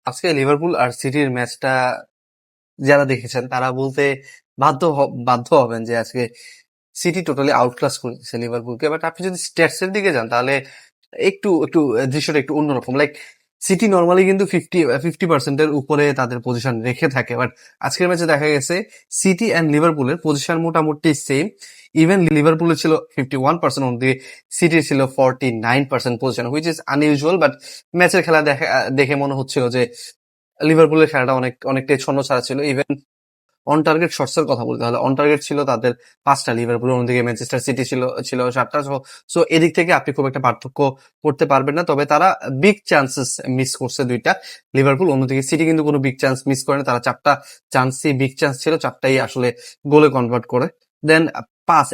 আজকে লিভারপুল আর সিটির ম্যাচটা যারা দেখেছেন তারা বলতে বাধ্য হবেন যে আজকে সিটি টোটালি আউটক্লাস করে দিচ্ছে লিভারপুলকে। বাট আপনি যদি স্ট্যাটস এর দিকে যান তাহলে একটু একটু দৃশ্যটা একটু অন্যরকম। লাইক সিটি নর্মালি কিন্তু 50% উপরে তাদের পজিশন রেখে থাকে, বাট আজকের ম্যাচে দেখা গেছে সিটি অ্যান্ড লিভারপুলের পজিশন মোটামুটি সেম। ইভেন লিভারপুলের ছিল 51%, অন্যদিকে সিটির ছিল 49% position, which is unusual. But ম্যাচের খেলা দেখে মনে হচ্ছিল যে লিভারপুলের খেলাটা অনেকটাই ছন্নছাড়া ছিল। ইভেন অন টার্গেট শটস এর কথা বলি তাহলে অন টার্গেট ছিল তাদের 5টা, লিভারপুল অন্যদিকে ম্যানচেস্টার সিটি ছিল 7টা। সো এদিক থেকে আপনি খুব একটা পার্থক্য করতে পারবেন না, তবে তারা বিগ চান্সেস মিস করছে 2টা লিভারপুল, অন্যদিকে সিটি কিন্তু কোনো বিগ চান্স মিস করে না। তারা 4টা চান্সই বিগ চান্স ছিল, 4টাই আসলে গোলে কনভার্ট করে। দেন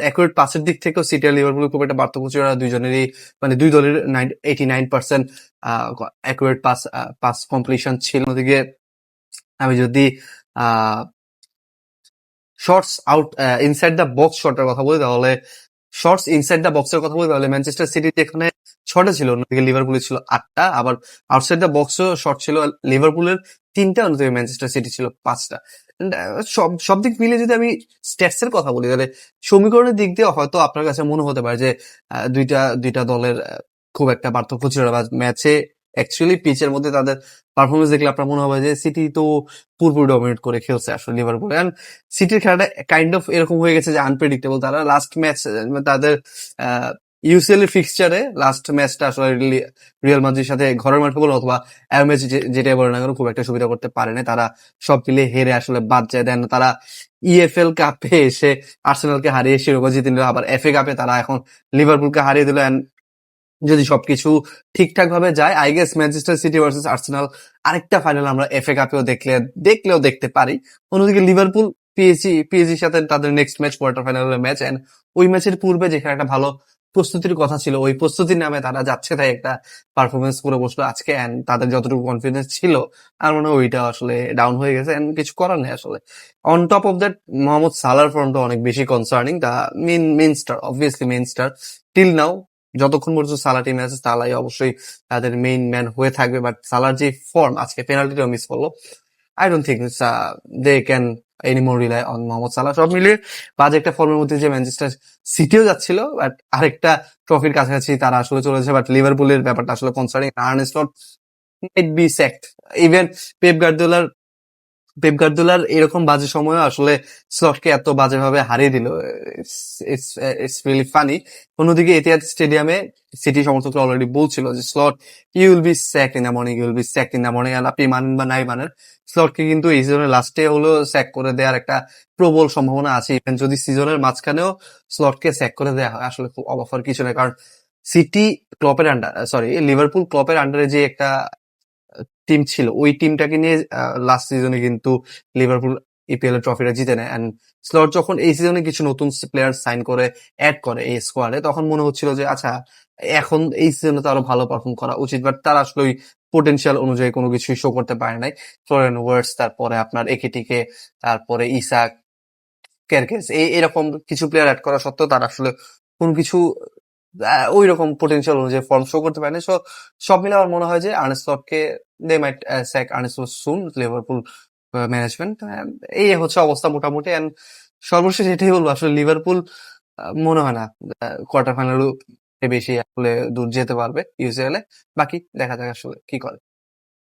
অ্যাকুরেট পাসের দিক থেকেও সিটি আর লিভারপুল খুব একটা পার্থক্য ছিল না। দুইজনেরই মানে দুই দলের 89% অ্যাকুরেট পাস কমপ্লিশন ছিল। অন্যদিকে আমি যদি ah shots out inside the box শটের কথা বলি তাহলে ম্যানচেস্টার সিটি যেখানে 6টা ছিল, অন্যদিকে লিভারপুলের ছিল 8টা। আবার আউটসাইড দ্য বক্সও শট ছিল লিভারপুলের 3টা, অন্যদিকে ম্যানচেস্টার সিটি ছিল 5টা। সব দিক মিলিয়ে যদি আমি স্ট্যাটস এর কথা বলি তাহলে সমীকরণের দিক দিয়ে হয়তো আপনার কাছে মনে হতে পারে যে দুইটা দলের খুব একটা পার্থক্য ছিল না। ম্যাচে অ্যাকচুয়ালি পিচের মধ্যে তাদের পারফরমেন্স দেখলে আপনার মনে হবে যে সিটি তো পুরোপুরি ডমিনেট করে খেলছে আসলে লিভারপুল। সিটির খেলাটা কাইন্ড অফ এরকম হয়ে গেছে যে আনপ্রেডিক্টেবল। তারা লাস্ট ম্যাচ তাদের ইউসিএল এর ফিক্সচারে লাস্ট ম্যাচটা আসলে রিয়াল মাদ্রিদের সাথে ঘরের মাঠে বলো অথবা ম্যাচ যেটাই বলে না কেন খুব একটা সুবিধা করতে পারে না। তারা সব মিলিয়ে হেরে আসলে বাদ যায়। দেন তারা ইএফএল কাপে এসে আর্সেনালকে হারিয়ে শিরোপা জিতে নিল, আবার এফএ কাপে তারা এখন লিভারপুলকে হারিয়ে দিল। যদি সবকিছু ঠিকঠাক ভাবে যায় I guess Manchester city versus Arsenal আরেকটা ফাইনাল আমরা এফএ কাপেও দেখলেও দেখতে পারি। অন্যদিকে লিভারপুল পিএসজির সাথে তাদের নেক্সট ম্যাচ কোয়ার্টার ফাইনালের ম্যাচ, এন্ড ওই ম্যাচের পূর্বে যেখানে একটা ভালো প্রস্তুতির কথা ছিল ওই প্রস্তুতির নামে তারা যাচ্ছে তাই একটা পারফরমেন্স করে বসলো আজকে, এন্ড তাদের যতটুকু কনফিডেন্স ছিল আর মনে হয় ওইটা আসলে ডাউন হয়ে গেছে, এন্ড কিছু করার নেই আসলে। On top of that Mohamed সালার ফর্মটা অনেক বেশি concerning. The main star, obviously main star till now. যতক্ষণ পর্যন্ত সালা টিমে আছে সালাই অবশ্যই তাদের মেইন ম্যান হয়ে থাকবে, বাট সালার যে ফর্ম আজকে পেনাল্টিটাও মিস করলো। I don't think they can anymore rely on Mohamed Salah. সব মিলিয়ে বাজে একটা ফর্মের মধ্যে যে ম্যানচেস্টার সিটিও যাচ্ছিল, বাট আরেকটা ট্রফির কাছাকাছি তারা আসলে চলেছে। বাট লিভারপুলের ব্যাপারটা আসলে concerning. Arne Slot might be sacked. Even Pep গার্দিওলার পেপ গার্দিওলার এরকম বাজে সময় আসলে স্লটকে এত বাজেভাবে হারিয়ে দিল, ইটস রিয়েলি ফানি। অন্যদিকে এটিহাদ স্টেডিয়ামে সিটি সমর্থকরা অলরেডি বলছিল যে Slot you will be sacked in the morning, you will be sacked in the morning. আর আপনি মানেন বা নাই মানেন, স্লটকে কিন্তু এই সিজনের লাস্টে হলো স্যাক করে দেওয়ার একটা প্রবল সম্ভাবনা আছে। ইভেন যদি সিজনের মাঝখানেও স্লটকে স্যাক করে দেওয়া হয় আসলে খুব অবাক কিছু নয়, কারণ সিটি ক্লপের আন্ডার সরি লিভারপুল ক্লপের আন্ডারে যে একটা টিম ছিল ওই টিমটাকে নিয়ে লাস্ট সিজনে কিন্তু লিভারপুল ইপিএল এর ট্রফিটা জিতে নেয়। এন্ড স্লট যখন এই সিজনে কিছু নতুন প্লেয়ার সাইন করে অ্যাড করে এই স্কোয়াডে তখন মনে হচ্ছিল যে আচ্ছা এখন এই সিজনে তো আরো ভালো পারফর্ম করা উচিত, বাট তারা আসলে ওই পোটেনশিয়াল অনুযায়ী কোনো কিছুই শো করতে পারে নাই। ফ্লোরিয়ান ওয়ার্ডস, তারপরে আপনার একেটিকে, তারপরে ইসাক, কেরকেস, এরকম কিছু প্লেয়ার অ্যাড করা সত্ত্বেও তারা আসলে কোনো কিছু ওই রকম পোটেনশিয়াল অনুযায়ী ফর্ম শো করতে পারেনি। সো সব মিলে আমার মনে হয় যে আর্নে স্লটকে দে মাইট স্যাক আর্নে স্লট সুন, লিভারপুল ম্যানেজমেন্ট। এই হচ্ছে অবস্থা মোটামুটি। এন্ড সর্বশেষ এটাই বলবো আসলে লিভারপুল মনে হয় না কোয়ার্টার ফাইনাল বেশি আসলে দূর যেতে পারবে ইউসিএল এ। বাকি দেখা যাক আসলে কি করে।